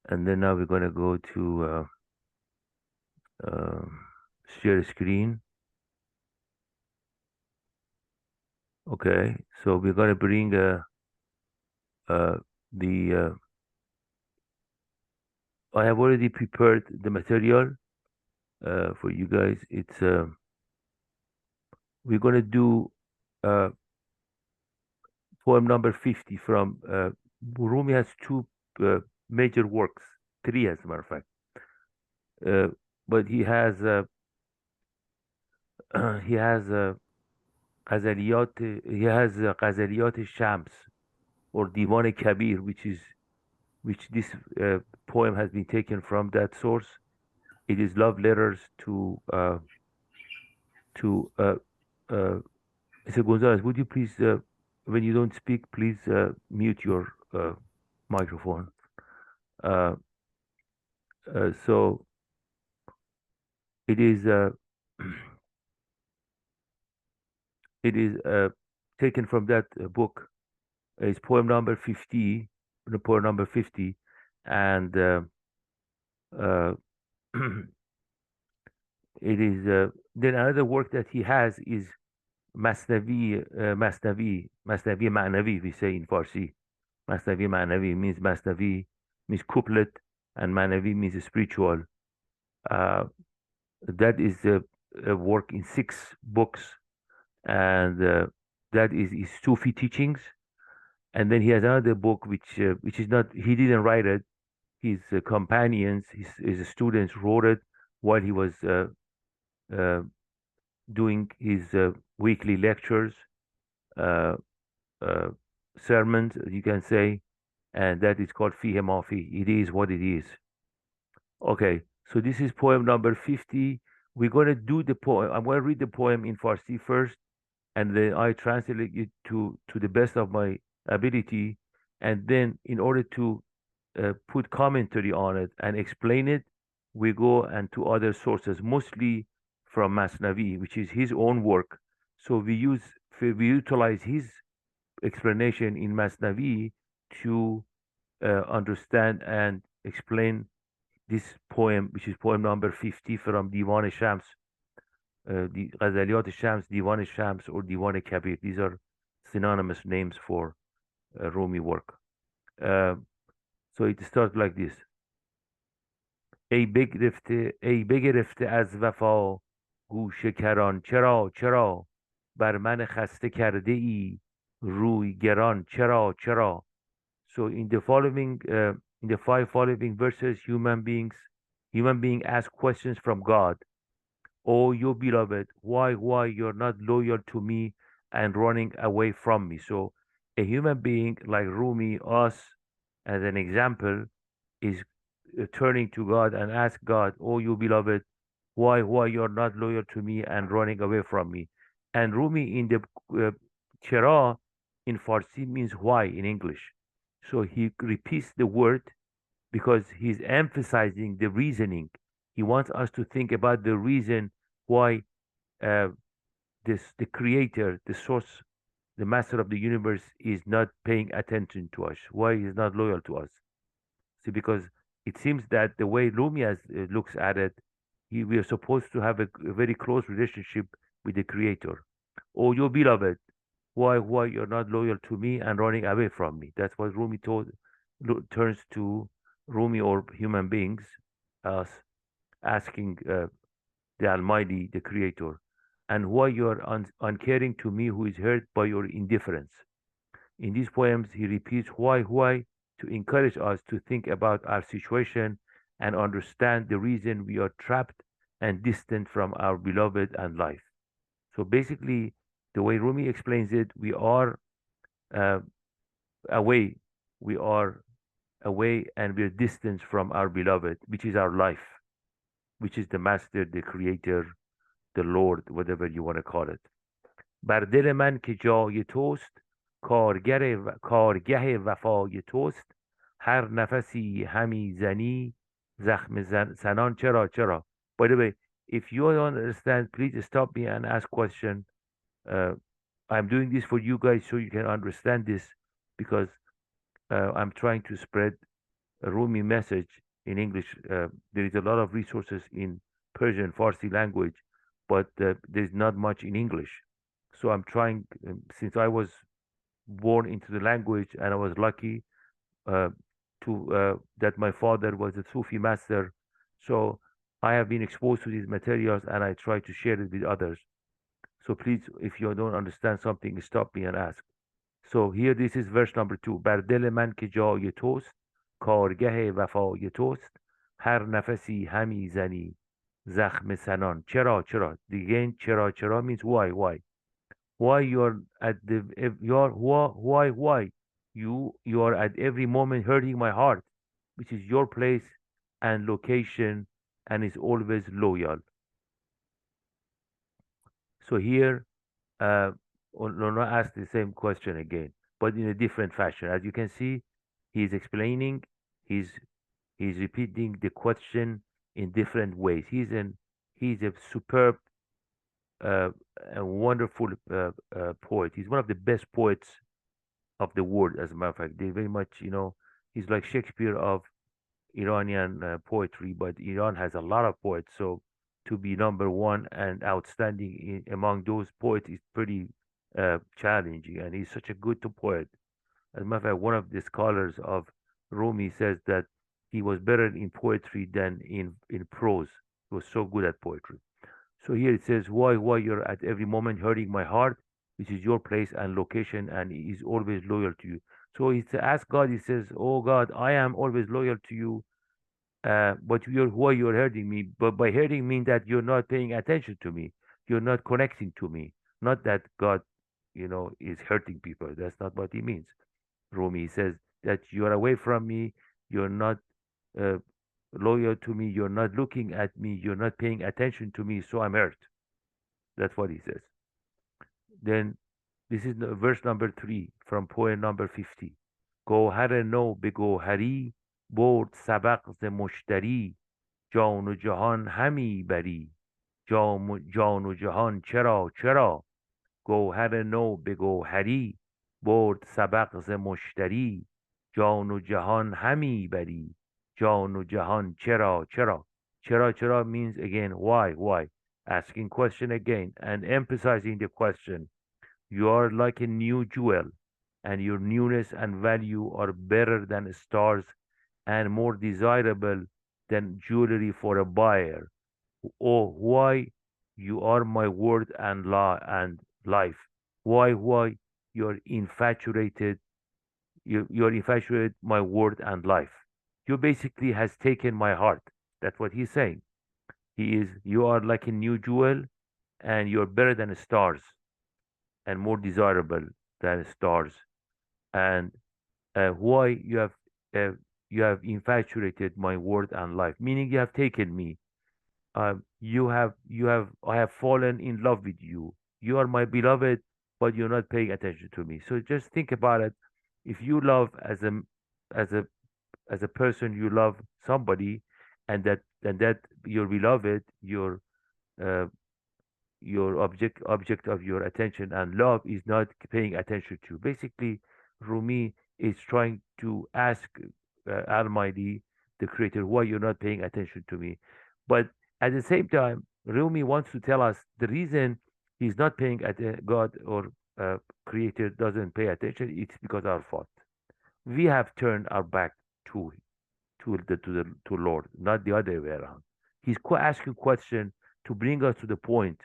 And then now we're going to go to uh, share screen. Okay, so we're going to bring uh, the I have already prepared the material for you guys. It's we're going to do uh, poem number 50 from Rumi has two uh, major works, three as a matter of fact. Uh, but he has غزلیات Shams or Divan Kabir, which this poem has been taken from that source. It is love letters to Mr. Gonzalez. Would you please, when you don't speak, please mute your microphone. Uh, so it is it is taken from that book. It's poem number 50, poem number 50, and uh, it is then another work that he has is Masnavi Ma'navi, we say in Farsi. Masnavi Ma'navi means Masnavi means couplet, and Ma'navi means spiritual. Uh, that is a work in 6 books, and that is his Sufi teachings. And then he has another book which is not, he didn't write it. His companions, his students wrote it while he was uh, doing his weekly lectures, uh, uh, sermons, you can say, and that is called Fihe Mafi. It is what it is. Okay, so this is poem number 50. We're going to do the poem. I'm going to read the poem in Farsi first, and then I translate it to the best of my ability. And then, in order to put commentary on it and explain it, we go and to other sources, mostly from Masnavi, which is his own work. So we utilize his explanation in Masnavi to understand and explain this poem, which is poem number 50 from Divan Shams, the Ghazaliyat Shams, Divan Shams, or Divan Kabir. These are synonymous names for Rumi work. Uh, so it starts like this. ای بگرفته از وفا گوشه کران، چرا بر من خسته کرده ای روی گران، چرا. So in the 5 following verses, human being ask questions from God. Oh, you beloved, why you're not loyal to me and running away from me? So a human being like Rumi, us as an example, is turning to God and ask God, oh, you beloved, why you're not loyal to me and running away from me? And Rumi in the Chera in Farsi means why in English. So he repeats the word because he's emphasizing the reasoning. He wants us to think about the reason why uh, the creator, the source, the master of the universe is not paying attention to us, why he's not loyal to us. See, because it seems that the way Lumias looks at it, we are supposed to have a very close relationship with the creator. Oh, you beloved, why you're not loyal to me and running away from me? That's what Rumi turns to Rumi or human beings, us, asking the Almighty, the Creator, and why you are uncaring to me who is hurt by your indifference. In these poems, he repeats why to encourage us to think about our situation and understand the reason we are trapped and distant from our beloved and life. So basically, the way Rumi explains it, we are uh, away. We are away and we're distant from our beloved, which is our life, which is the master, the creator, the Lord, whatever you want to call it. بر دل من که جای توست کارگه وفای توست هر نفسی همی زنی زخم سنان چرا. By the way, if you don't understand, please stop me and ask question. uh, I'm doing this for you guys so you can understand this, because I'm trying to spread Rumi message in English. There is a lot of resources in Persian, Farsi language, but there's not much in English. So I'm trying, since I was born into the language and I was lucky uh, to that my father was a Sufi master. So I have been exposed to these materials and I try to share it with others. So please, if you don't understand something, stop me and ask. So here this is verse number 2. بر دل من که جای توست کارگه وفای توست هر نفسی همی زنی زخم سنان چرا again چرا means why you're at the you're why you are at every moment hurting my heart, which is your place and location and is always loyal. So here Lorna asked the same question again, but in a different fashion. As you can see, he's explaining, he's he's repeating the question in different ways. He's a superb, uh, a wonderful poet. He's one of the best poets of the world, as a matter of fact. They very much, he's like Shakespeare of Iranian poetry, but Iran has a lot of poets. So to be number one and outstanding among those poets is pretty challenging. And he's such a good poet. As a matter of fact, one of the scholars of Rumi says that he was better in poetry than in prose. He was so good at poetry. So here it says, why you're at every moment hurting my heart, which is your place and location, and he is always loyal to you. So he asked God, he says, oh God, I am always loyal to you, but why you're hurting me? But by hurting mean that you're not paying attention to me. You're not connecting to me. Not that God, is hurting people. That's not what he means. Rumi says that you are away from me. You're not uh, loyal to me. You're not looking at me. You're not paying attention to me. So I'm hurt. That's what he says. Then this is verse number 3 from poem number 50. گوهر نو به گوهری برد سبق ز مشتری جان و جهان همی بری جان و جهان چرا گوهر نو به گوهری برد سبق ز مشتری جان و جهان همی بری جان و جهان چرا means again why asking question again and emphasizing the question. You are like a new jewel, and your newness and value are better than stars and more desirable than jewelry for a buyer. Oh, why you are my word and law and life. Why you're infatuated. You're infatuated my word and life. You basically has taken my heart. That's what he's saying. You are like a new jewel, and you're better than stars and more desirable than stars. And why uh, you have infatuated my word and life, meaning you have taken me. I have fallen in love with you. You are my beloved, but you're not paying attention to me. So just think about it. If you love as a as a person, you love somebody, and that your beloved, uh, your object of your attention and love is not paying attention to. Basically, Rumi is trying to ask Almighty, the Creator, why you're not paying attention to me. But at the same time, Rumi wants to tell us the reason he's not paying God or Creator doesn't pay attention. It's because of our fault. We have turned our back to to Lord, not the other way around. He's asking question to bring us to the point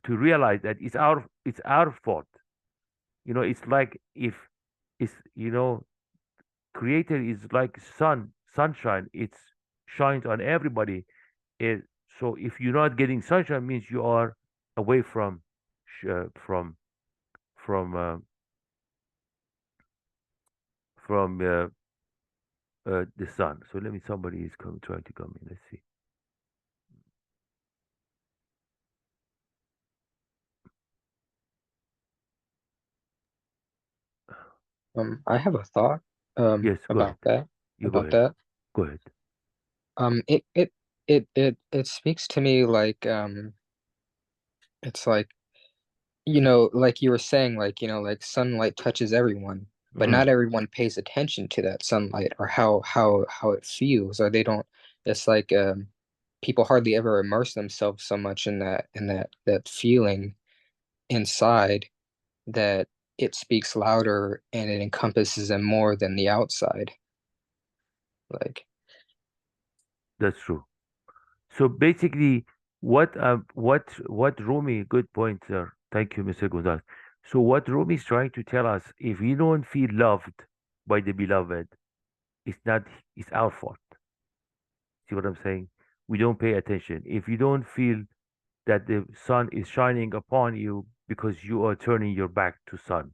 to realize that it's our fault. It's like if it's creator is like sunshine. It's shines on everybody. it, so if you're not getting sunshine means you are away sh- uh, from from uh, from the sun. So let me somebody is trying to come in. Let's see. I have a thought Yes, go ahead. about that. You go About ahead. that. Go ahead. It speaks to me like it's like like you were saying, like like sunlight touches everyone. but not everyone pays attention to that sunlight or how it feels, or they don't. It's like people hardly ever immerse themselves so much in that feeling inside that it speaks louder and it encompasses them more than the outside. Like, That's true. So basically, what Rumi, good point, sir. Thank you, Mr. Gonzalez. So what Rumi is trying to tell us, if we don't feel loved by the beloved, it's not, it's our fault. See what I'm saying? We don't pay attention. If you don't feel that the sun is shining upon you because you are turning your back to sun,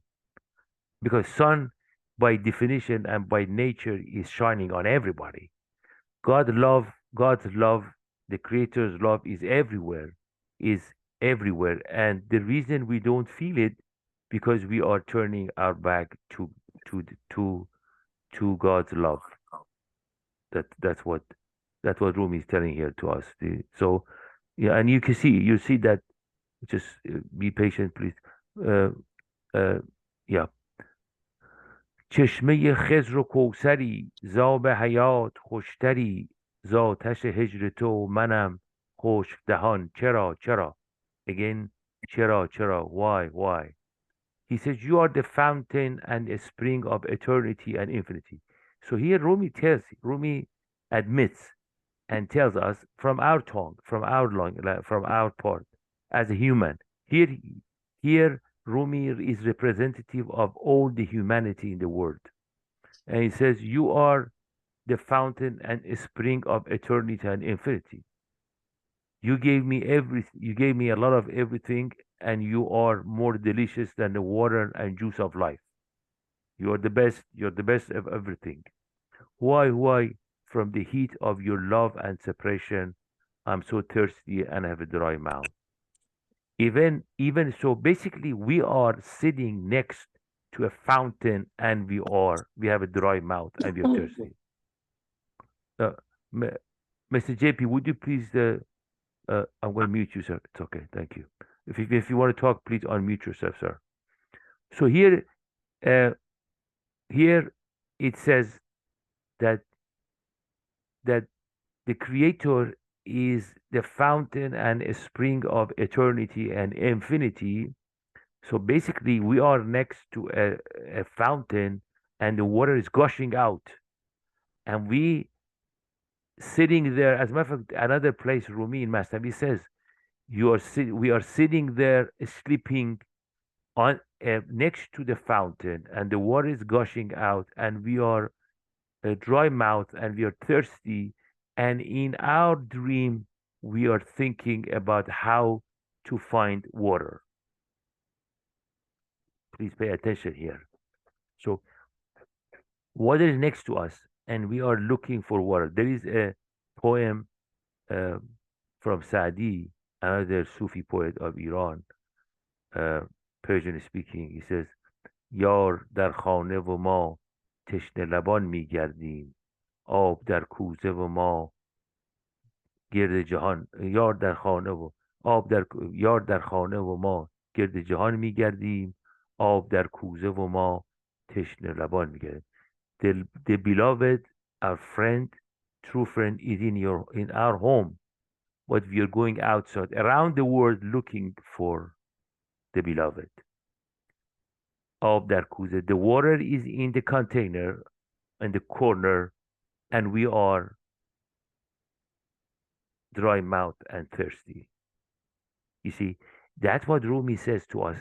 because sun by definition and by nature is shining on everybody. God's love, the Creator's love is everywhere. And the reason we don't feel it, because we are turning our back to to God's love. That's what Rumi is telling here to us. So yeah, and you see that. Just be patient, please. Uh, uh, yeah. چشمه خضر و کوثری زاب حیات خوشتری ز آتش هجر تو منم خشک دهان چرا again چرا why he says you are the fountain and a spring of eternity and infinity. So here Rumi admits and tells us from our tongue, from our tongue, from our part as a human. Here Rumi is representative of all the humanity in the world. And he says, you are the fountain and a spring of eternity and infinity. You gave me a lot of everything, and you are more delicious than the water and juice of life. You're the best of everything. Why? From the heat of your love and separation, I'm so thirsty and have a dry mouth. Even so, basically, we are sitting next to a fountain, and we have a dry mouth and we are thirsty. Mr. JP, would you please? I'm going to mute you, sir. It's okay. Thank you. If you want to talk, please unmute yourself, sir. So here it says that the Creator is the fountain and a spring of eternity and infinity. So basically, we are next to a fountain, and the water is gushing out, and we sitting there. As a matter of fact, another place, Rumi in Masnavi says, we are sitting there sleeping on next to the fountain, and the water is gushing out, and we are a dry mouth, and we are thirsty, and in our dream we are thinking about how to find water. Please pay attention here. So water is next to us, and we are looking for water. There is a poem from Saadi, another Sufi poet of Iran, Persian speaking. He says, یار در خانه و ما تشنه لبان میگردیم آب در کوزه و ما گرد جهان یار در خانه و یار در خانه و ما گرد جهان میگردیم آب در کوزه و ما تشنه لبان میگردیم. The beloved, our friend, true friend, is in our home, but we are going outside around the world looking for the beloved. Of در کوزه, the water is in the container in the corner, and we are dry mouth and thirsty. You see, that's what Rumi says to us.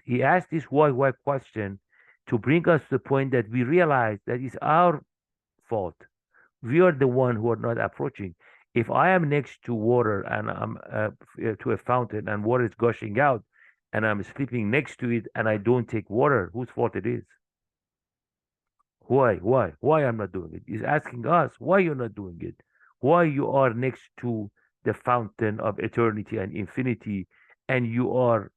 He asked this why question to bring us to the point that we realize that it's our fault. We are the one who are not approaching. If I am next to water and I'm to a fountain and water is gushing out, and I'm sleeping next to it and I don't take water, whose fault it is? Why I'm not doing it? He's asking us why you're not doing it. Why you are next to the fountain of eternity and infinity, and you are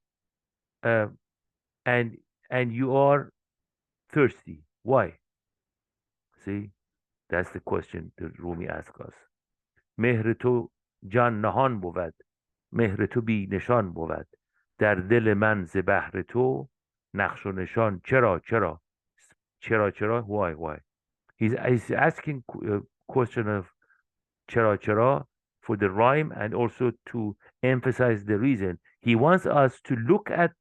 and you are thirsty. Why? See, that's the question that Rumi asks us. مهر تو جان نهان بود مهر تو بی نشان بود در دل من ز بهر تو نقش و نشان چرا chera chera. Why? He's asking question of chera chera for the rhyme and also to emphasize the reason. He wants us to look at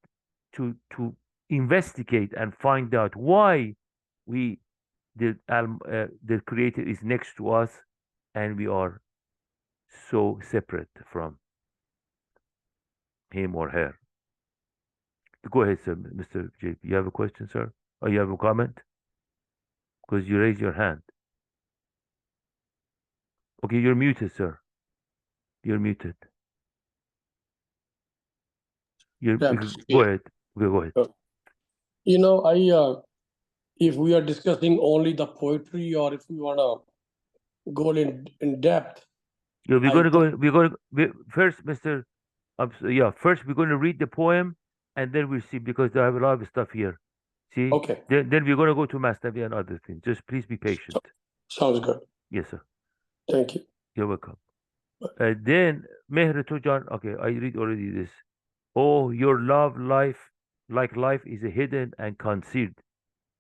to investigate and find out why we the creator is next to us and we are so separate from him or her. Go ahead, sir, Mr. JP. You have a question, sir? Or you have a comment? Because you raised your hand. Okay, you're muted, sir. You're muted. Yeah, Go ahead. Go ahead. You know, if we are discussing only the poetry, or if we want to go in depth, Yeah, we're going to first, Mr. Yeah, first we're going to read the poem, and then we'll see because I have a lot of stuff here. See? Okay. Then we're going to go to Masnavi and other things. Just please be patient. Sounds good. Yes, sir. Thank you. You're welcome. Then Mehr Tujan. Okay, I read already this. Oh, your life is hidden and concealed.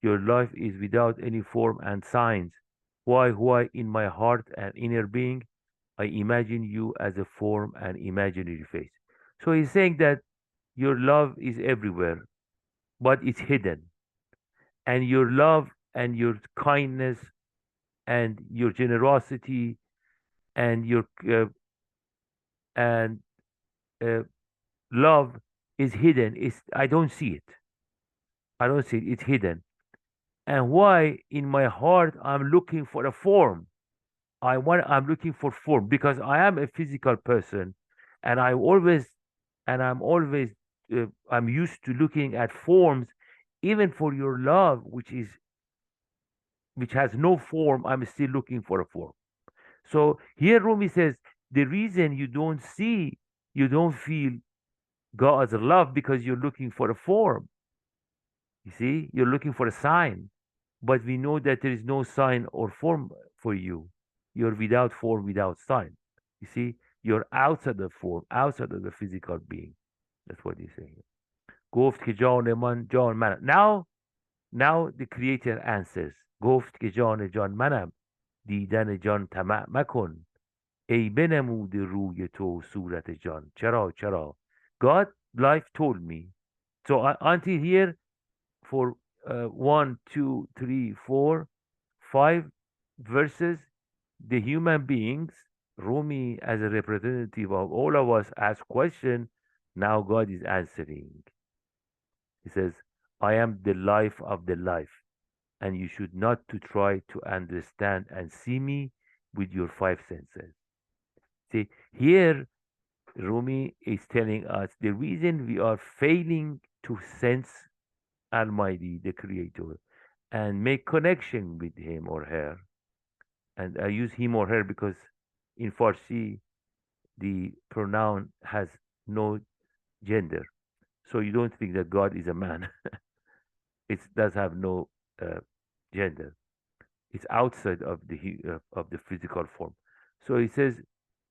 Your life is without any form and signs. Why in my heart and inner being, I imagine you as a form and imaginary face. So he's saying that your love is everywhere, but it's hidden. And your love and your kindness and your generosity and your and love is hidden. I don't see it. I don't see it. It's hidden. And why in my heart I'm looking for a form. I'm looking for form because I am a physical person, and I'm always I'm used to looking at forms, even for your love, which has no form. I'm still looking for a form. So here Rumi says the reason you don't feel God's love because you're looking for a form. You see, you're looking for a sign, but we know that there is no sign or form for you. You're without form, without sign. You see, you're outside the form, outside of the physical being. That's what he's saying. گفت که جان من جان منم. Now the creator answers. گفت که جان منم. دیدن جان طمع مکن. ای بنمود روی تو صورت جان. چرا؟ God, life told me. So until here, for 1, 2, 3, 4, 5 verses, the human beings, Rumi as a representative of all of us, ask question. Now God is answering. He says, I am the life of the life, and you should not to try to understand and see me with your 5 senses. See, here Rumi is telling us the reason we are failing to sense Almighty, the Creator, and make connection with him or her. And I use him or her because in Farsi, the pronoun has no gender. So you don't think that God is a man. It does have no gender. It's outside of the physical form. So he says,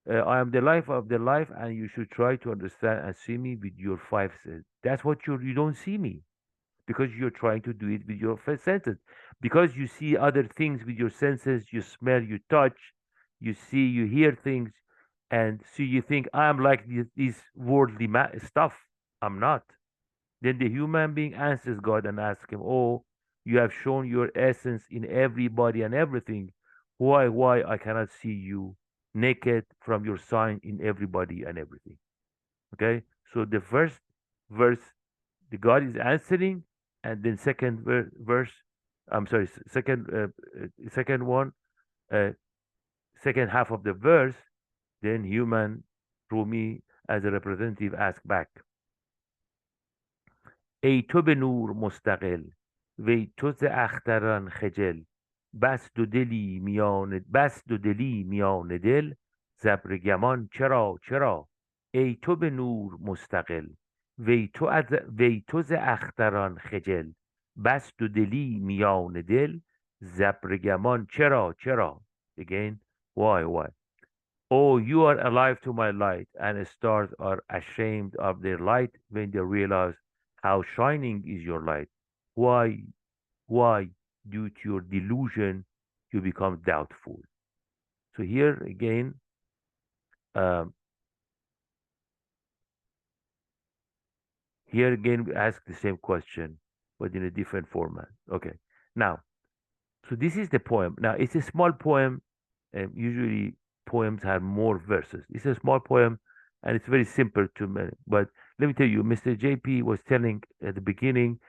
I am the life of the life, and you should try to understand and see me with your 5 senses. That's what you don't see me because you're trying to do it with your 5 senses. Because you see other things with your senses, you smell, you touch, you see, you hear things, and so you think I'm like this worldly stuff. I'm not. Then the human being answers God and asks him, "Oh, you have shown your essence in everybody and everything. Why I cannot see you naked from your sign in everybody and everything?" Okay, so the first verse, the God is answering, and then second verse, I'm sorry, second one, uh, second half of the verse, then human Rumi as a representative ask back. ای تو به نور مستقل وی تو ز اختران خجل بس دو دلی میان دل زبر گمان چرا ای تو به نور مستقل وی تو ز اختران خجل بس دو دلی میان دل زبر گمان چرا again why oh, you are alive to my light, and stars are ashamed of their light when they realize how shining is your light. Why? due to your delusion, you become doubtful. So here again, um, we ask the same question, but in a different format. Okay. Now, so this is the poem. Now, it's a small poem. Usually, poems have more verses. It's a small poem, and it's very simple to me. But let me tell you, Mr. JP was telling at the beginning,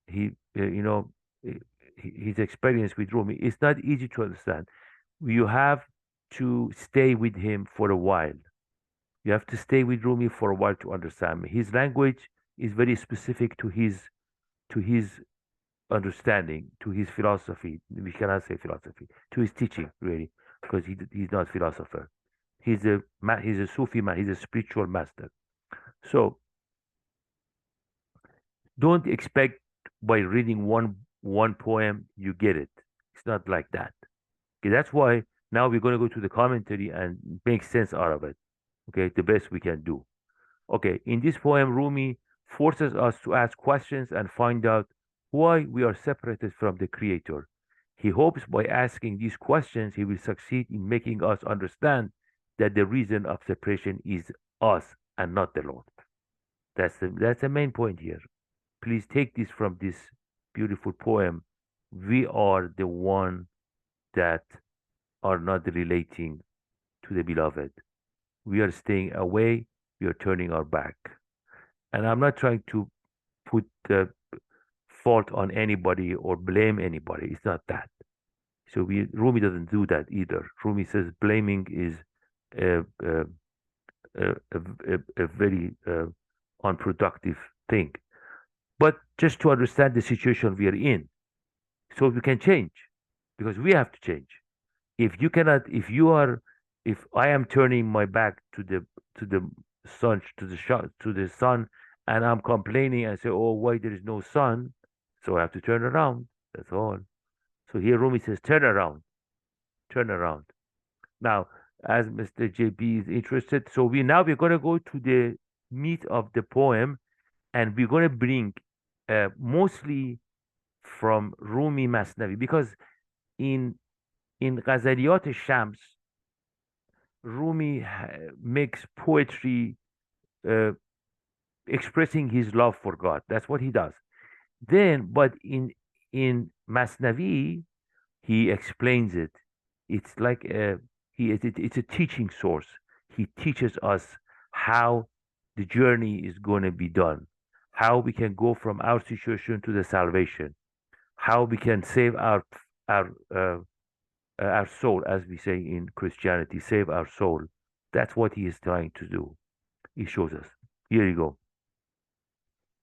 he, eh, his experience with Rumi. It's not easy to understand. You have to stay with him for a while. You have to stay with Rumi for a while to understand me. His language is very specific to his understanding, to his philosophy. We cannot say philosophy, to his teaching, really, because he's not a philosopher. He's a Sufi man. He's a spiritual master. So don't expect by reading one poem you get it. It's not like that. Okay, that's why now we're going to go to the commentary and make sense out of it. Okay, the best we can do. Okay, in this poem, Rumi forces us to ask questions and find out why we are separated from the Creator. He hopes by asking these questions, he will succeed in making us understand that the reason of separation is us and not the Lord. That's the main point here. Please take this from this beautiful poem. We are the one that are not relating to the beloved. We are staying away. We are turning our back. And I'm not trying to put the fault on anybody or blame anybody. It's not that. So Rumi doesn't do that either. Rumi says blaming is a, a, a very unproductive thing. But just to understand the situation we are in, so we can change, because we have to change. If you cannot, if I am turning my back to the to the sun, and I'm complaining and say, oh, why there is no sun, so I have to turn around. That's all. So here Rumi says, turn around, turn around. Now, as Mr. JB is interested, so we're going to go to the meat of the poem, and we're going to bring mostly from Rumi Masnavi, because in Ghazaliyat Shams, Rumi makes poetry expressing his love for God. That's what he does. Then, but in Masnavi, he explains it. It's like it's a teaching source. He teaches us how the journey is going to be done, how we can go from our situation to the salvation, how we can save our our soul, as we say in Christianity, save our soul. That's what he is trying to do. He shows us. Here you go.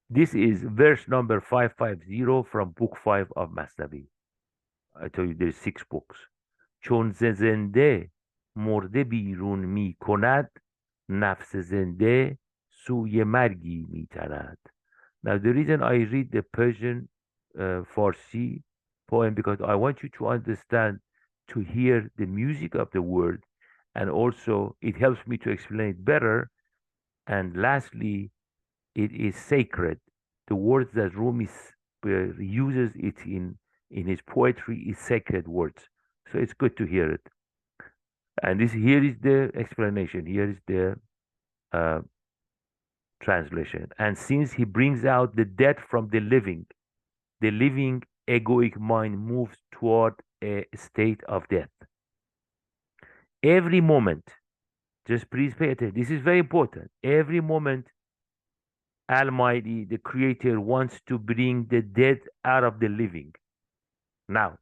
This is verse number 550 from book 5 of Masnavi. I tell you, there's 6 books. چون زنده مرده بیرون می کند نفس زنده سوی مرگی می تند. Now the reason I read the Persian Farsi poem, because I want you to understand, to hear the music of the word, and also it helps me to explain it better. And lastly, it is sacred. The words that Rumi uses it in his poetry is sacred words. So it's good to hear it. And here is the explanation. Here is the translation. And since he brings out the dead from the living egoic mind moves toward a state of death. Every moment, just please pay attention. This is very important. Every moment, Almighty, the Creator, wants to bring the dead out of the living. Now,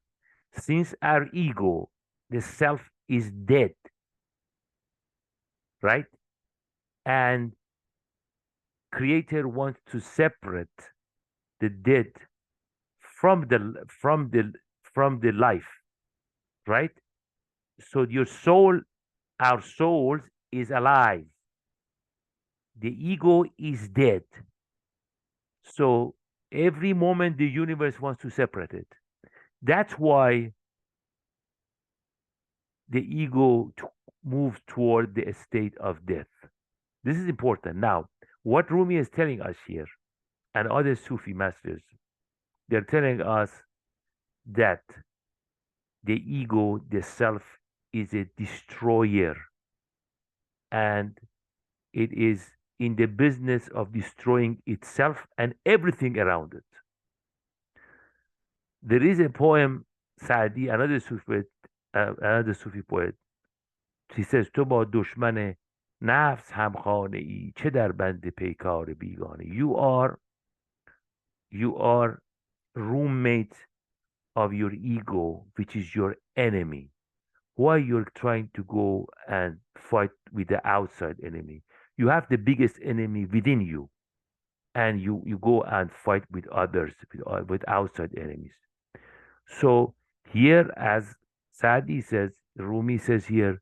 since our ego, the self, is dead, right? And Creator wants to separate the dead from the life, right? So your soul, our souls, is alive. The ego is dead. So every moment the universe wants to separate it. That's why the ego moves toward the state of death. This is important. Now, what Rumi is telling us here, and other Sufi masters, they're telling us that the ego, the self, is a destroyer, and it is in the business of destroying itself and everything around it. There is a poem, Saadi, another Sufi poet. He says, تو با دشمن نفس همخانه ای چه در بند پیکار بیگانه. You are roommate of your ego, which is your enemy. Why you're trying to go and fight with the outside enemy? You have the biggest enemy within you, and you go and fight with others, with outside enemies. So here, as Sadi says, Rumi says here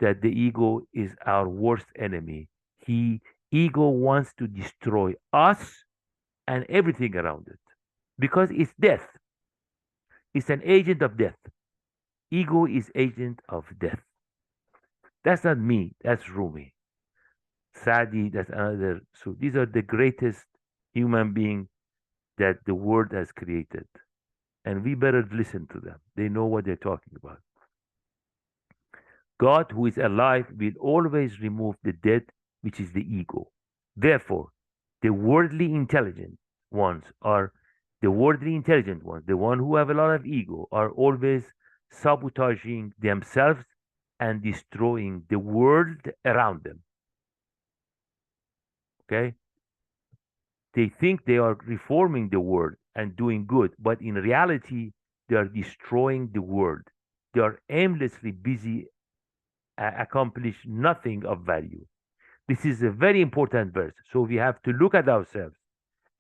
that the ego is our worst enemy. Ego wants to destroy us and everything around it because it's death. It's an agent of death. Ego is agent of death. That's not me. That's Rumi. Sadi, that's another. So these are the greatest human being that the world has created. And we better listen to them. They know what they're talking about. God, who is alive, will always remove the dead, which is the ego. Therefore, the worldly intelligent ones, the one who have a lot of ego, are always sabotaging themselves and destroying the world around them. Okay? They think they are reforming the world and doing good, but in reality, they are destroying the world. They are aimlessly busy, accomplish nothing of value. This is a very important verse. So we have to look at ourselves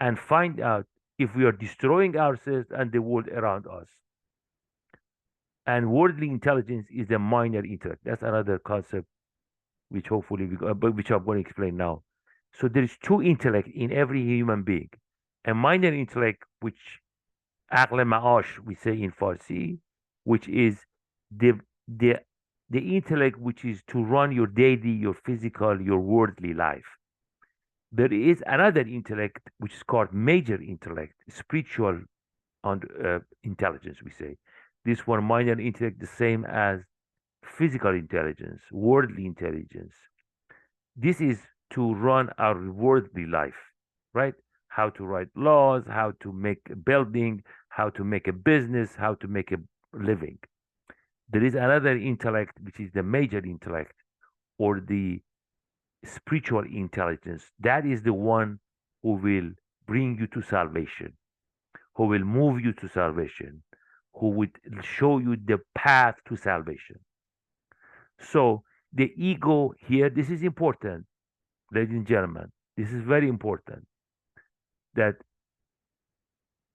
and find out if we are destroying ourselves and the world around us. And worldly intelligence is a minor intellect. That's another concept, which hopefully which I'm going to explain now. So there is two intellect in every human being. A minor intellect, which aql ma'ash we say in Farsi, which is the intellect which is to run your daily, your physical, your worldly life. There is another intellect which is called major intellect, spiritual intelligence, we say. This one, minor intellect, the same as physical intelligence, worldly intelligence. This is to run our worldly life, right? How to write laws, how to make a building, how to make a business, how to make a living. There is another intellect, which is the major intellect or the spiritual intelligence. That is the one who will bring you to salvation, who will move you to salvation, who would show you the path to salvation. So the ego here, this is important, ladies and gentlemen. This is very important, that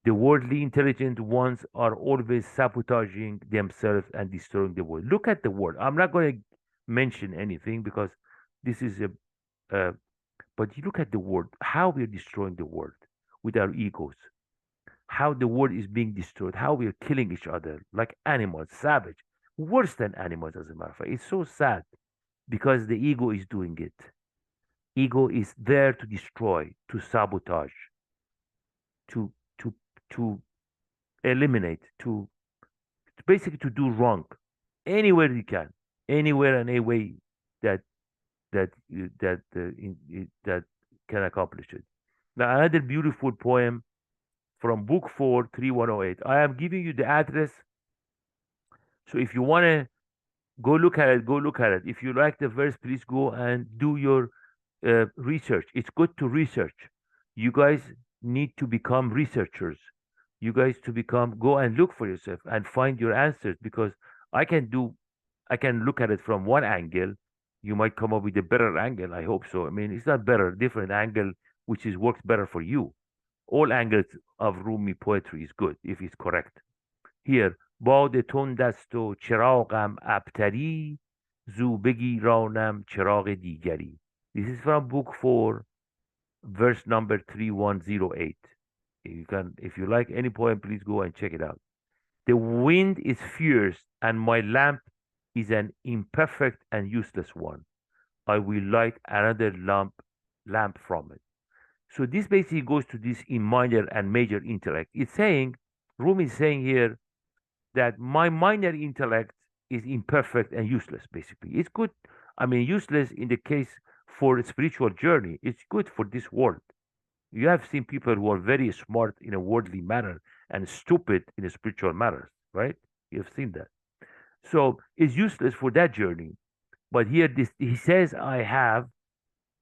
the worldly intelligent ones are always sabotaging themselves and destroying the world. Look at the world. I'm not going to mention anything because this is but you look at the world, how we're destroying the world with our egos, how the world is being destroyed, how we're killing each other like animals, savage, worse than animals, as a matter of fact. It's so sad because the ego is doing it. Ego is there to destroy, to sabotage, to eliminate, to basically to do wrong anywhere you can, anywhere and any way that that can accomplish it. Now another beautiful poem from book 4, 3108. I am giving you the address, so if you want to go look at it, go look at it. If you like the verse, please go and do your research. It's good to research. You guys need to become researchers. You guys to go and look for yourself and find your answers, because I can look at it from one angle. You might come up with a better angle. I hope so. I mean, it's not better, different angle, which works better for you. All angles of Rumi poetry is good if it's correct. Here, باد تند است و چراغم ابتری زو بگیرانم چراغ دیگری. This is from book 4, verse number 3108. If you like any poem, please go and check it out. The wind is fierce and my lamp is an imperfect and useless one. I will light another lamp from it. So this basically goes to this in minor and major intellect. It's saying, Rumi is saying here, that my minor intellect is imperfect and useless, basically. It's good. I mean, useless in the case for a spiritual journey. It's good for this world. You have seen people who are very smart in a worldly manner and stupid in a spiritual matters, right? You've seen that. So it's useless for that journey. But here this he says I have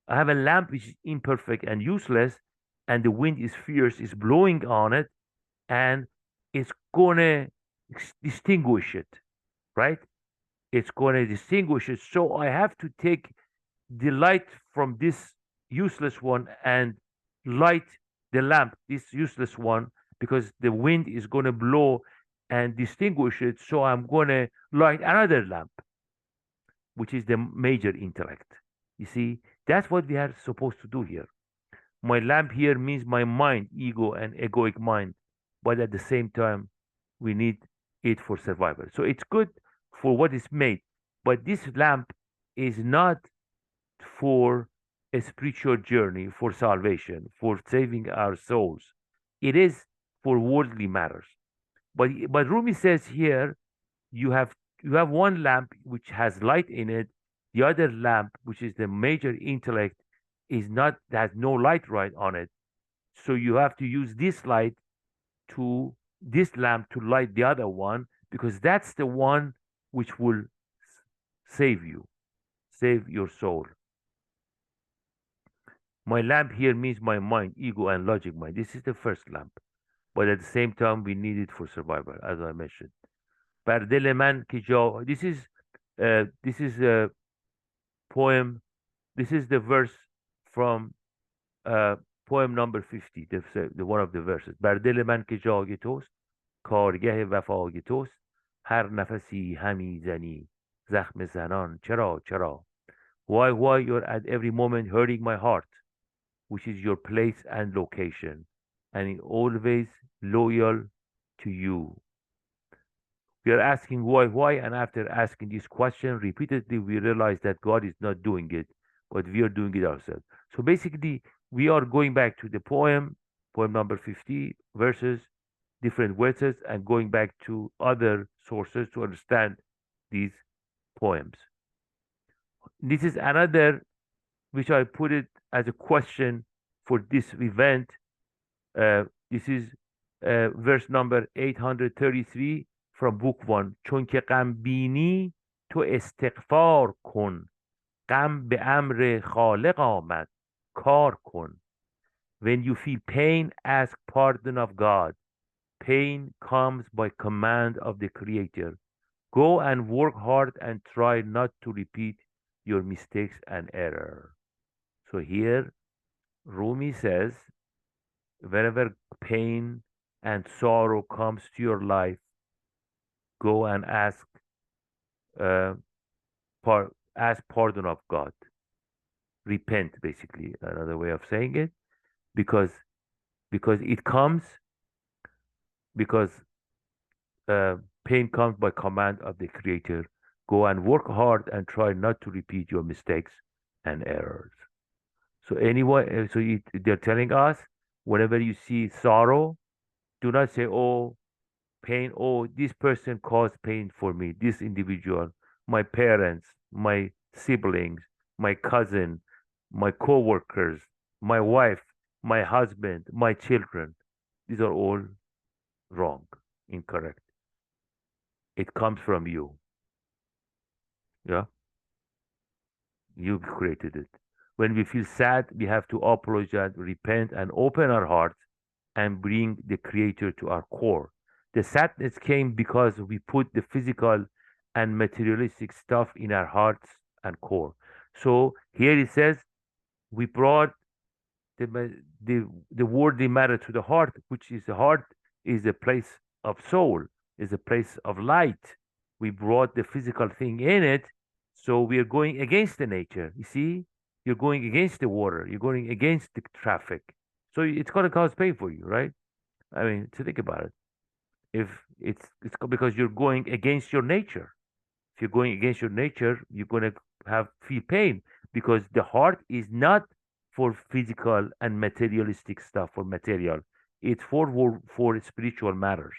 a lamp which is imperfect and useless, and the wind is fierce, is blowing on it, and it's gonna distinguish it, right? It's gonna distinguish it. So I have to take the light from this useless one and light the lamp, this useless one, because the wind is gonna blow and distinguish it. So I'm gonna light another lamp, which is the major intellect. You see, that's what we are supposed to do here. My lamp here means my mind, ego, and egoic mind, but at the same time, we need it for survival. So it's good for what is made, but this lamp is not for a spiritual journey, for salvation, for saving our souls. It is for worldly matters. But Rumi says here you have you have one lamp which has light in it. The other lamp, which is the major intellect, is not has no light right on it. So you have to use this lamp to light the other one, because that's the one which will save you, save your soul. My lamp here means my mind, ego, and logic mind. This is the first lamp, but at the same time we need it for survival, as I mentioned. بر دل من که جا this is a poem. This is the verse from poem number 50, the one of the verses. بر دل من که جای توست، کارگه وفای توست، هر نفسی همی زنی زخم زنان چرا چرا. Why you're at every moment hurting my heart, which is your place and location, and always loyal to you. We are asking why, and after asking this question repeatedly, we realize that God is not doing it, but we are doing it ourselves. So basically, we are going back to the poem number 50, verses, different verses, and going back to other sources to understand these poems. This is another, which I put it as a question for this event. This is verse number 833 from book 1. چون که غم بینی تو استغفار کن، غم به امر خالق آمد کار کن. When you feel pain, ask pardon of God. Pain comes by command of the Creator. Go and work hard and try not to repeat your mistakes and error. So here Rumi says, whenever pain and sorrow comes to your life, go and ask pardon of God. Repent, basically, another way of saying it, because it comes, because pain comes by command of the Creator. Go and work hard and try not to repeat your mistakes and errors. So anyway, they're telling us, whenever you see sorrow, do not say, oh, pain, oh, this person caused pain for me, this individual, my parents, my siblings, my cousin, my co-workers, my wife, my husband, my children. These are all wrong, incorrect. It comes from you. Yeah? You created it. When we feel sad, we have to apologize, repent, and open our hearts and bring the Creator to our core. The sadness came because we put the physical and materialistic stuff in our hearts and core. So here it says, we brought the worldly matter to the heart, which is the heart is a place of soul, is a place of light. We brought the physical thing in it, so we are going against the nature. You see, you're going against the water, you're going against the traffic. So it's going to cause pain for you, right? I mean, to think about it. If it's because you're going against your nature. If you're going against your nature, you're going to feel pain, because the heart is not for physical and materialistic stuff, for material. It's for spiritual matters.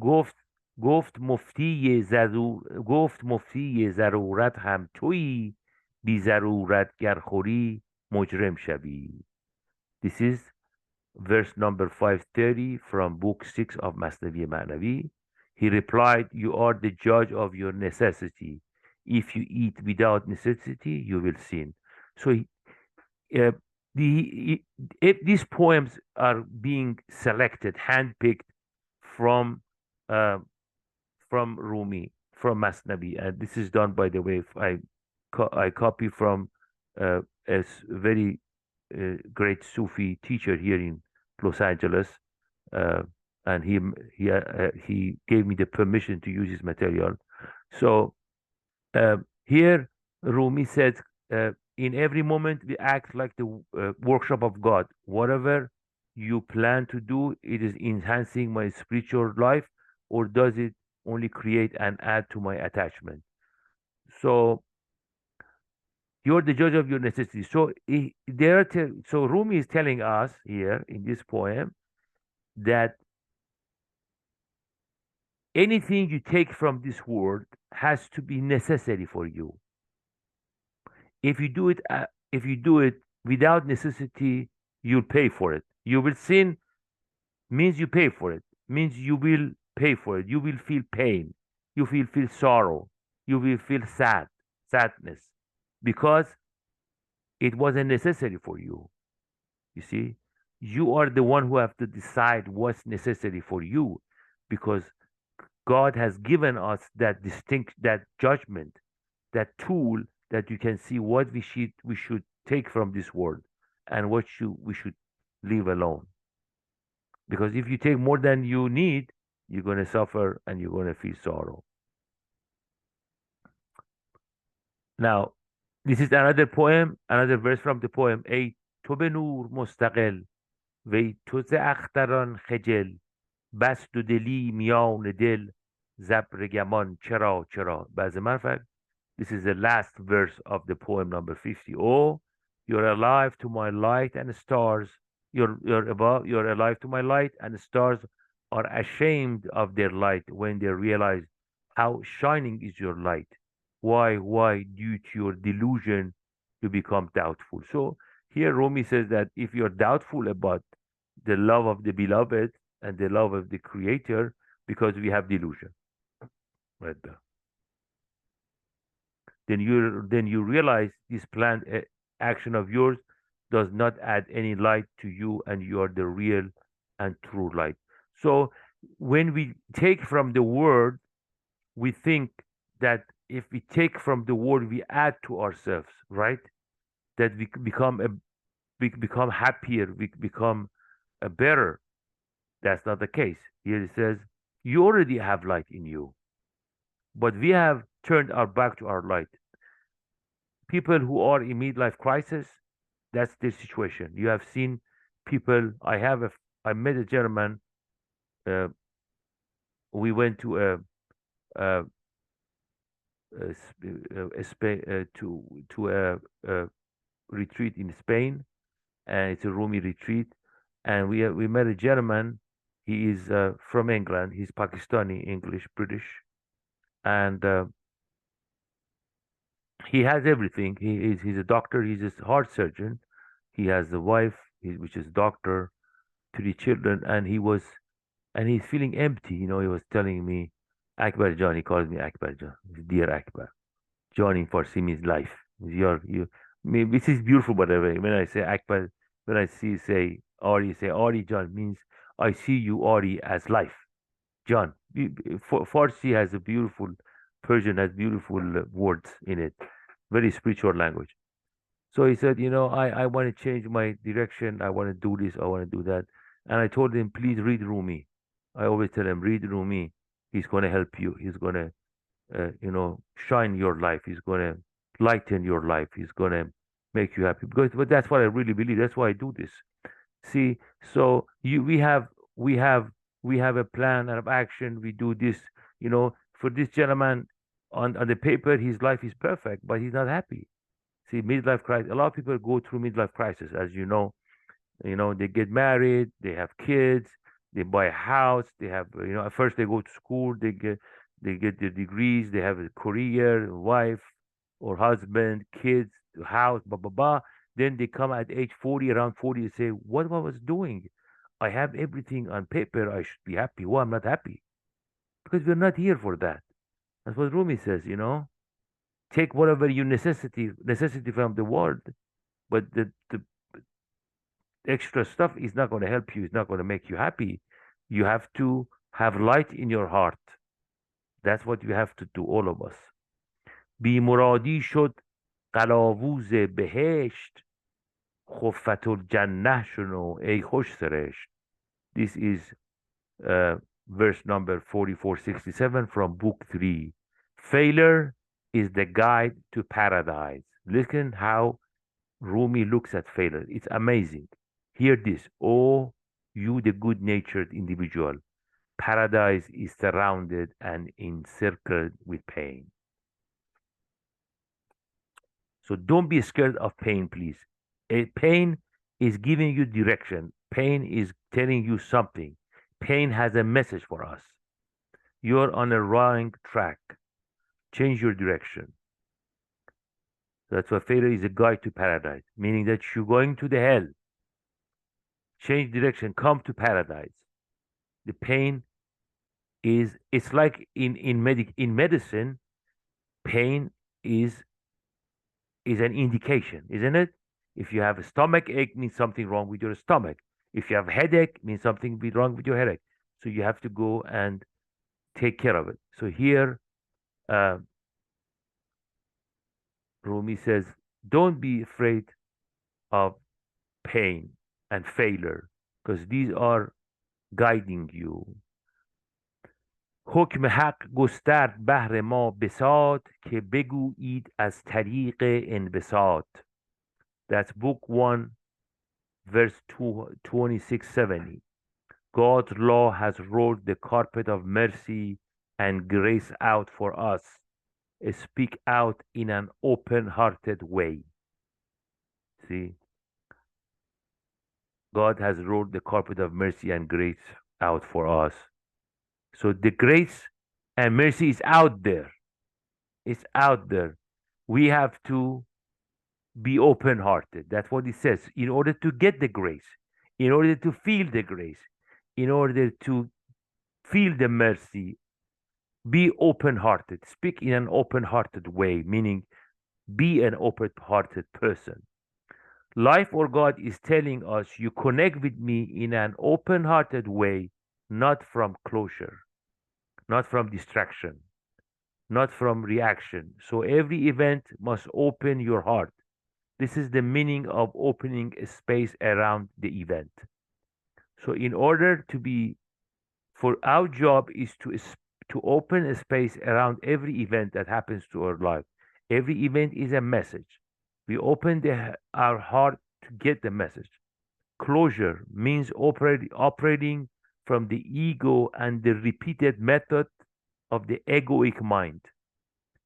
گفت گفت مفتی ضرورت هم تویی، بی ضرورت گر خوری مجرم شوی. This is verse number 530 from book 6 of Masnavi Ma'navi. He replied, you are the judge of your necessity. If you eat without necessity, you will sin. So uh, if these poems are being selected, handpicked from uh, Rumi, from Masnavi, and this is done, by the way. I copy from a very great Sufi teacher here in Los Angeles, uh, and he gave me the permission to use his material. So here Rumi says, in every moment we act like the workshop of God. Whatever you plan to do, it is enhancing my spiritual life, or does it only create and add to my attachment? So you're the judge of your necessities. So so Rumi is telling us here in this poem that anything you take from this world has to be necessary for you. If you do it without necessity, you'll pay for it. You will sin, means you pay for it. Means you will pay for it. You will feel pain. You will feel sorrow. You will feel sadness, because it wasn't necessary for you. You see, you are the one who have to decide what's necessary for you, because God has given us that judgment, that tool, that you can see what we should take from this world and what we should leave alone. Because if you take more than you need, you're going to suffer and you're going to feel sorrow. Now, this is another poem, another verse from the poem. ای تو به نور مستقل، وی تو ز اختران خجل، بست و دلی میان دل، زبر گمان چرا چرا. As a matter of fact, this is the last verse of the poem number 50. Oh, you're alive to my light and stars. You're alive to my light, and the stars are ashamed of their light when they realize how shining is your light. Why, due to your delusion, you become doubtful. So here Rumi says that if you're doubtful about the love of the beloved and the love of the creator, because we have delusion, right there, then you realize this planned action of yours does not add any light to you, and you are the real and true light. So when we take from the word, we think that if we take from the word, we add to ourselves, right? That we become happier, we become a better. That's not the case. Here it says, you already have light in you, but we have turned our back to our light. People who are in midlife crisis, that's their situation. You have seen people. I met a gentleman. We went to a retreat in Spain, and it's a Rumi retreat. And we met a gentleman. He is from England. He's Pakistani, English, British, and he has everything. He's a doctor. He's a heart surgeon. He has a wife, which is doctor, 3 children, and he's feeling empty. He was telling me, Akbar John. He calls me Akbar John. Dear Akbar. John in Farsi means life. This is beautiful, by the way. When I say Akbar, when I say Ari, say Ari John, means I see you, Ari, as life. John. Farsi has a beautiful, Persian has beautiful words in it. Very spiritual language. So he said, I want to change my direction. I want to do this. I want to do that. And I told him, please read Rumi. I always tell him, read Rumi. He's going to help you. He's going to, shine your life. He's going to lighten your life. He's going to make you happy. But that's what I really believe. That's why I do this. See, so we have a plan of action. We do this. For this gentleman, on the paper, his life is perfect, but he's not happy. See, midlife crisis. A lot of people go through midlife crisis, as you know. They get married, they have kids, They buy a house. They have, at first they go to school. They get their degrees. They have a career, wife or husband, kids, house, blah blah blah. Then they come at age 40, around 40, and say, "What I was doing? I have everything on paper. I should be happy. Why I'm not happy? Because we're not here for that." That's what Rumi says. Take whatever you necessity from the world, but the extra stuff is not going to help you. It's not going to make you happy. You have to have light in your heart. That's what you have to do, all of us. بی مرادی شد قلاووز بهشت، خفت الجنه شنو ای خوش سرشت. This is verse number 4467 from book 3. Failure is the guide to paradise. Listen how Rumi looks at failure. It's amazing. Hear this, oh, you the good-natured individual. Paradise is surrounded and encircled with pain. So don't be scared of pain, please. Pain is giving you direction. Pain is telling you something. Pain has a message for us. You're on a wrong track. Change your direction. That's why failure is a guide to paradise, meaning that you're going to the hell. Change direction, come to paradise. The pain it's like in medicine, pain is an indication, isn't it? If you have a stomach ache, means something wrong with your stomach. If you have headache, means something be wrong with your headache. So you have to go and take care of it. So here, Rumi says, don't be afraid of pain and failure, because these are guiding you. حکم حق گسترد بهر ما بساط که بگویید از طریق انبساط. That's book 1, verse 2670. God's law has rolled the carpet of mercy and grace out for us. Speak out in an open-hearted way. See? God has rolled the carpet of mercy and grace out for us. So the grace and mercy is out there. It's out there. We have to be open-hearted. That's what it says. In order to get the grace, in order to feel the grace, in order to feel the mercy, be open-hearted. Speak in an open-hearted way, meaning be an open-hearted person. Life or God is telling us, you connect with me in an open-hearted way, not from closure, not from distraction, not from reaction. So every event must open your heart. This is the meaning of opening a space around the event. So in order to be, for our job is to open a space around every event that happens to our life. Every event is a message. We open our heart to get the message. Closure means operating from the ego and the repeated method of the egoic mind.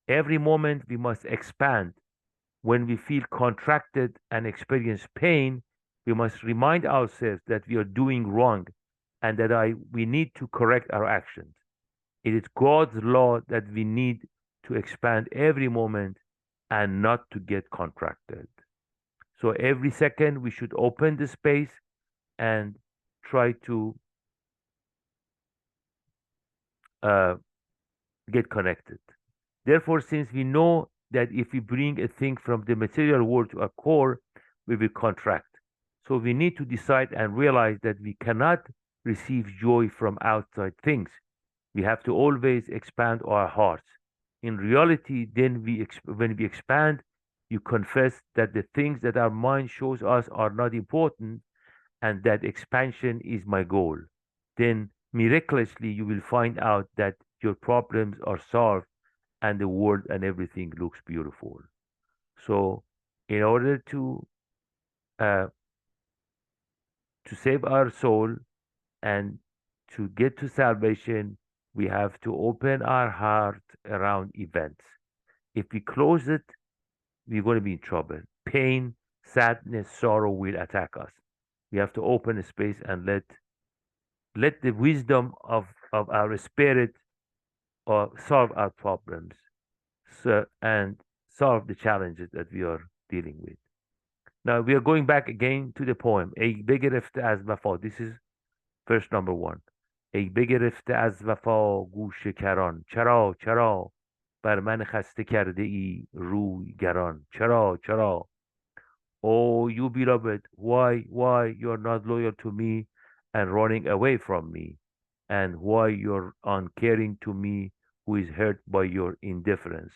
Every moment we must expand. When we feel contracted and experience pain, we must remind ourselves that we are doing wrong and that we need to correct our actions. It is God's law that we need to expand every moment and not to get contracted. So every second we should open the space and try to get connected. Therefore, since we know that if we bring a thing from the material world to our core, we will contract. So we need to decide and realize that we cannot receive joy from outside things. We have to always expand our hearts. In reality, then when we expand, you confess that the things that our mind shows us are not important and that expansion is my goal. Then miraculously, you will find out that your problems are solved and the world and everything looks beautiful. So in order to save our soul and to get to salvation, we have to open our heart around events. If we close it, we're going to be in trouble. Pain, sadness, sorrow will attack us. We have to open a space and let let the wisdom of our spirit solve our problems, and solve the challenges that we are dealing with. Now we are going back again to the poem. ای بگرفته از وفا. This is verse number 1. ای بگرفته از وفا گوش کران، چرا چرا بر من خسته کرده ای روی گران، چرا چرا. Oh, you beloved, why you're not loyal to me and running away from me, and why you're uncaring to me who is hurt by your indifference.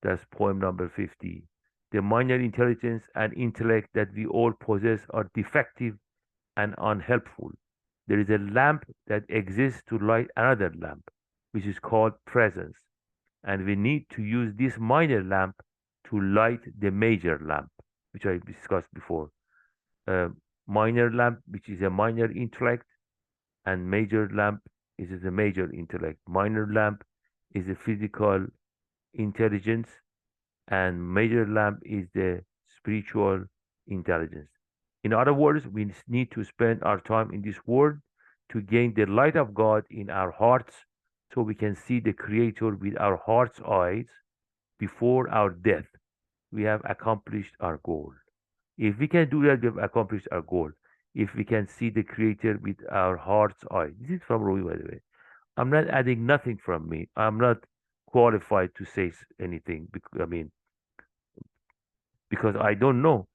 That's poem number 50. The minor intelligence and intellect that we all possess are defective and unhelpful. There is a lamp that exists to light another lamp, which is called presence, and we need to use this minor lamp to light the major lamp, which I discussed before. Minor lamp, which is a minor intellect, and major lamp is a major intellect. Minor lamp is a physical intelligence, and major lamp is the spiritual intelligence. In other words, we need to spend our time in this world to gain the light of God in our hearts so we can see the Creator with our heart's eyes before our death. We have accomplished our goal. If we can do that, we have accomplished our goal. If we can see the Creator with our heart's eyes. This is from Rumi, by the way. I'm not adding nothing from me. I'm not qualified to say anything. Because I don't know.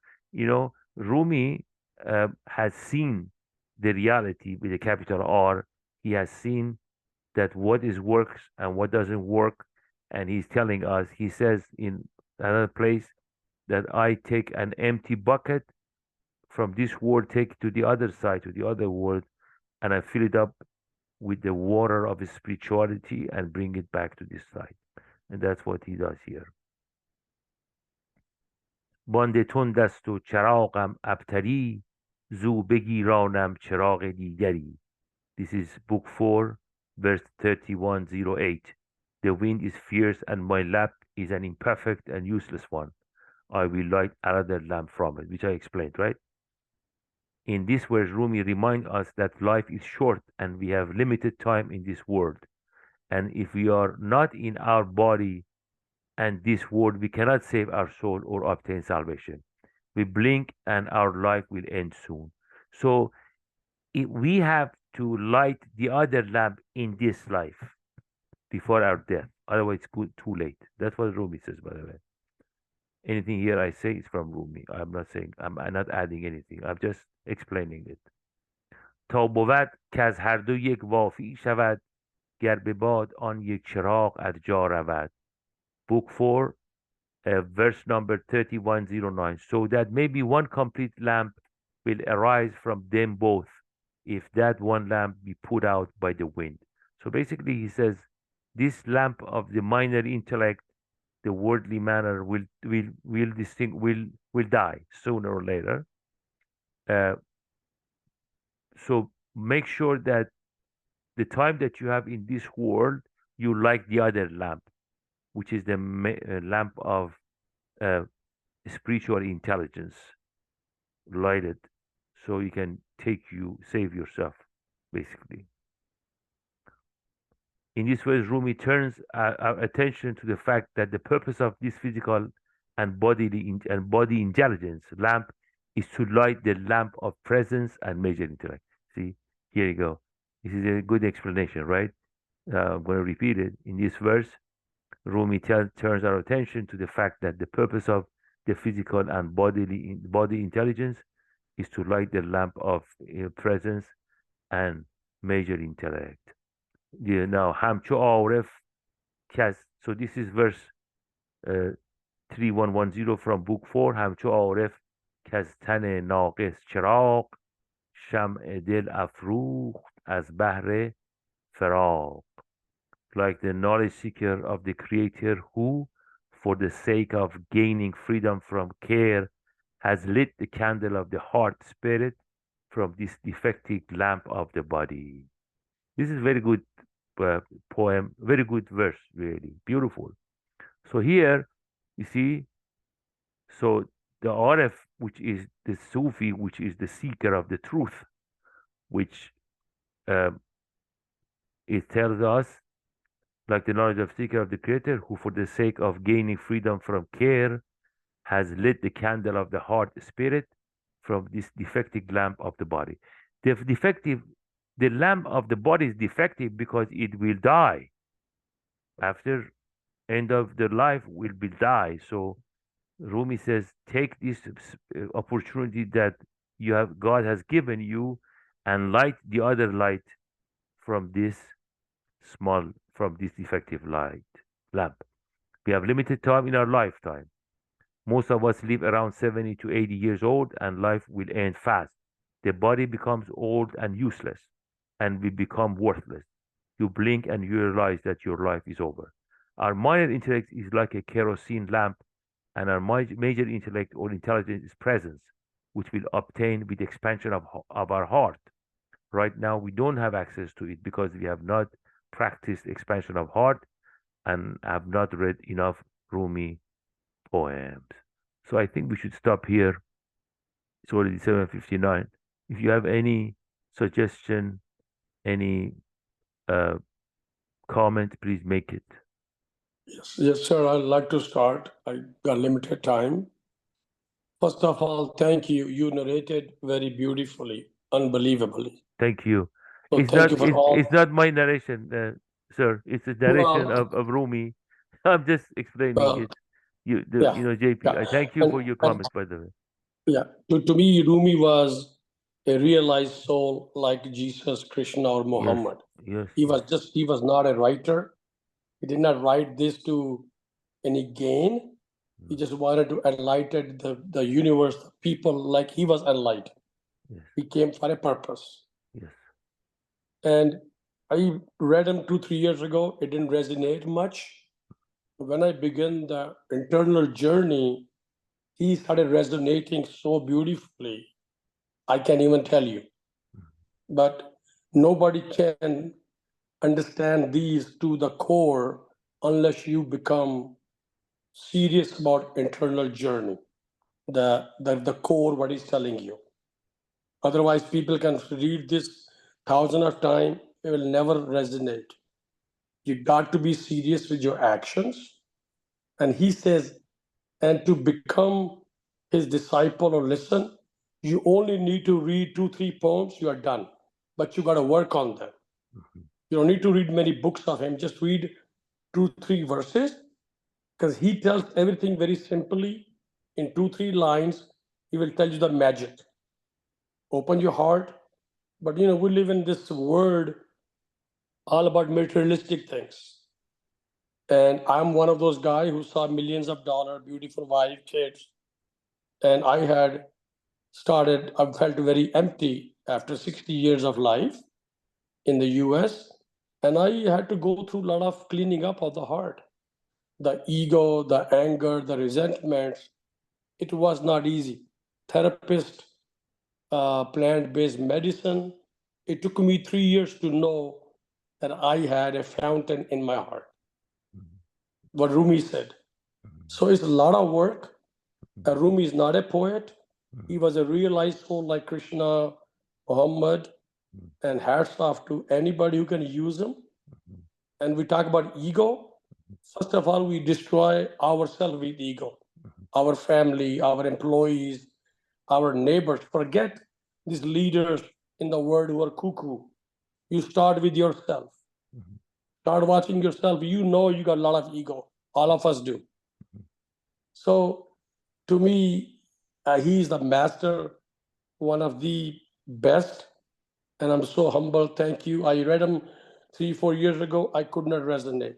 Rumi has seen the reality with a capital R. He has seen that what is works and what doesn't work, and he's telling us. He says in another place that I take an empty bucket from this world, take it to the other side, to the other world, and I fill it up with the water of spirituality and bring it back to this side. And that's what he does here. باند تند است و چراغم ابتری، زو بگیرانم چراغ دیگری. This is book 4, verse 3108. The wind is fierce and my lamp is an imperfect and useless one. I will light another lamp from it, which I explained, right? In this verse, Rumi reminds us that life is short and we have limited time in this world. And if we are not in our body and this world, we cannot save our soul or obtain salvation. We blink and our life will end soon. So we have to light the other lamp in this life before our death. Otherwise, it's too late. That's what Rumi says, by the way. Anything here I say is from Rumi. I'm not adding anything. I'm just explaining it. تا بود که از هر دو یک وافی شود، گر به باد آن یک چراغ از جا رود. Book 4, verse number 3109. So that maybe one complete lamp will arise from them both if that one lamp be put out by the wind. So basically he says this lamp of the minor intellect, the worldly manner, will die sooner or later. So make sure that the time that you have in this world, you light the other lamp, which is the lamp of spiritual intelligence. Light it so you can save yourself, basically. In this way, Rumi turns our attention to the fact that the purpose of this physical and body intelligence lamp is to light the lamp of presence and major intellect. See, here you go. This is a good explanation, right? I'm going to repeat it. In this verse, Rumi turns our attention to the fact that the purpose of the physical and body intelligence is to light the lamp of presence and major intellect. Now, همچو عارف so this is verse 3110 from book 4. همچو عارف کز تن ناقص چراغ، شمع دل افروخت از بهر فراق. Like the knowledge seeker of the Creator who, for the sake of gaining freedom from care, has lit the candle of the heart spirit from this defective lamp of the body. This is very good poem, very good verse, really beautiful. So here you see, so the Arif, which is the Sufi, which is the seeker of the truth, which it tells us, like the knowledge of seeker of the Creator, who for the sake of gaining freedom from care has lit the candle of the heart spirit from this defective lamp of the body. The lamp of the body is defective because it will die. After end of the life will be die. So Rumi says, take this opportunity that God has given you, and light the other light from this defective lamp. We have limited time in our lifetime. Most of us live around 70 to 80 years old, and life will end fast. The body becomes old and useless, and we become worthless. You blink and you realize that your life is over. Our minor intellect is like a kerosene lamp, and our major intellect or intelligence is presence, which will obtain with the expansion of our heart. Right now, we don't have access to it because we have not practiced expansion of heart and have not read enough Rumi poems. So I think we should stop here. It's already 7:59. If you have any suggestion, any comment, please make it. Yes, sir. I'd like to start. I got limited time. First of all, thank you. You narrated very beautifully, unbelievably. Thank you. So It's thank not you for all. it's not my narration, sir. It's the narration of Rumi. I'm just explaining it. You know, JP. Yeah. I thank you for your comment, by the way. Yeah. To me, Rumi was a realized soul like Jesus, Krishna, or Muhammad. Yes. He was not a writer. He did not write this to any gain. He just wanted to enlighten the universe, the people, like he was enlightened. Yes. He came for a purpose. Yes. And I read him 2-3 years ago. It didn't resonate much. When I began the internal journey, he started resonating so beautifully. I can't even tell you. But nobody can understand these to the core unless you become serious about internal journey, the core, what he's telling you. Otherwise, people can read this thousands of times, it will never resonate. You got to be serious with your actions. And he says, and to become his disciple or listen, you only need to read 2-3 poems, you are done. But you got to work on them. You don't need to read many books of him, just read 2-3 verses, because he tells everything very simply in 2-3 lines. He will tell you the magic. Open your heart. But we live in this world all about materialistic things. And I'm one of those guys who saw millions of dollars, beautiful wife, kids. And I felt very empty after 60 years of life in the US. And I had to go through a lot of cleaning up of the heart. The ego, the anger, the resentment. It was not easy. Therapist, plant-based medicine. It took me 3 years to know that I had a fountain in my heart. What Rumi said. So it's a lot of work. Rumi is not a poet. He was a realized soul like Krishna, Muhammad, and hats off to anybody who can use him. And we talk about ego. First of all, we destroy ourselves with ego. Our family, our employees, our neighbors. Forget these leaders in the world who are cuckoo. You start with yourself. Start watching yourself. You got a lot of ego. All of us do. So to me, he is the master, one of the best. And I'm so humble. Thank you. I read him 3-4 years ago. I could not resonate.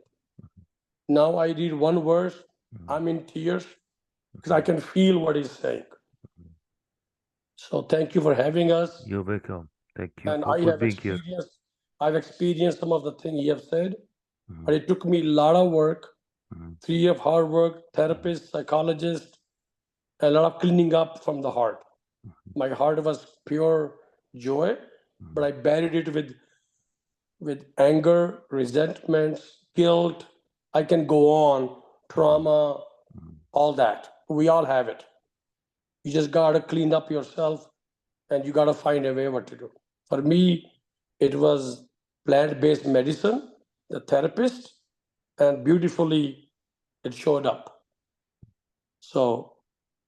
Now I read one verse. I'm in tears because I can feel what he's saying. So thank you for having us. You're welcome. Thank you And for being here. I've experienced some of the things you have said, but it took me a lot of work, 3 years of hard work, therapist, psychologist, a lot of cleaning up from the heart. My heart was pure joy, but I buried it with anger, resentments, guilt. I can go on, trauma, all that. We all have it. You just got to clean up yourself and you got to find a way what to do. For me, It was plant-based medicine, the therapist, and beautifully it showed up. So,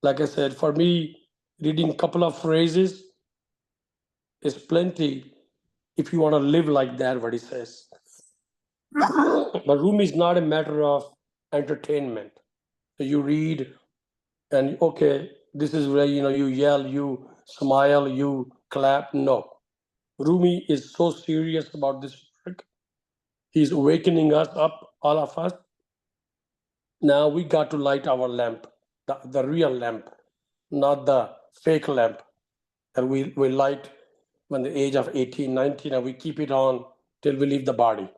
like I said, for me, reading a couple of phrases is plenty if you want to live like that, what he says. But Rumi is not a matter of entertainment. So you read and okay, this is where you yell, you smile, you clap. No. Rumi is so serious about this work. He's awakening us up, all of us. Now we got to light our lamp, the real lamp, not the fake lamp that we light when the age of 18, 19, and we keep it on till we leave the body.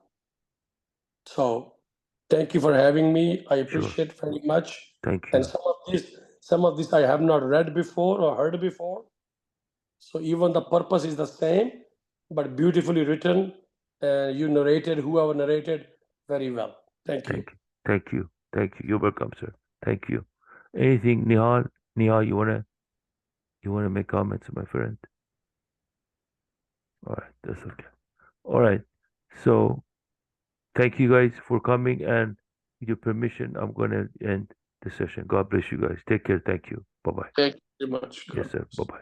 So thank you for having me. I appreciate it very much. Thank you. And some of this I have not read before or heard before. So even the purpose is the same, but beautifully written. And you narrated, whoever narrated, very well. Thank you. Thank you. Thank you. You're welcome, sir. Thank you. Anything, Nihal? Nihal, you wanna make comments, my friend? All right, that's okay. All right. So thank you guys for coming, and with your permission, I'm gonna end the session. God bless you guys. Take care. Thank you. Bye bye. Thank you very much. Yes, sir. Bye bye.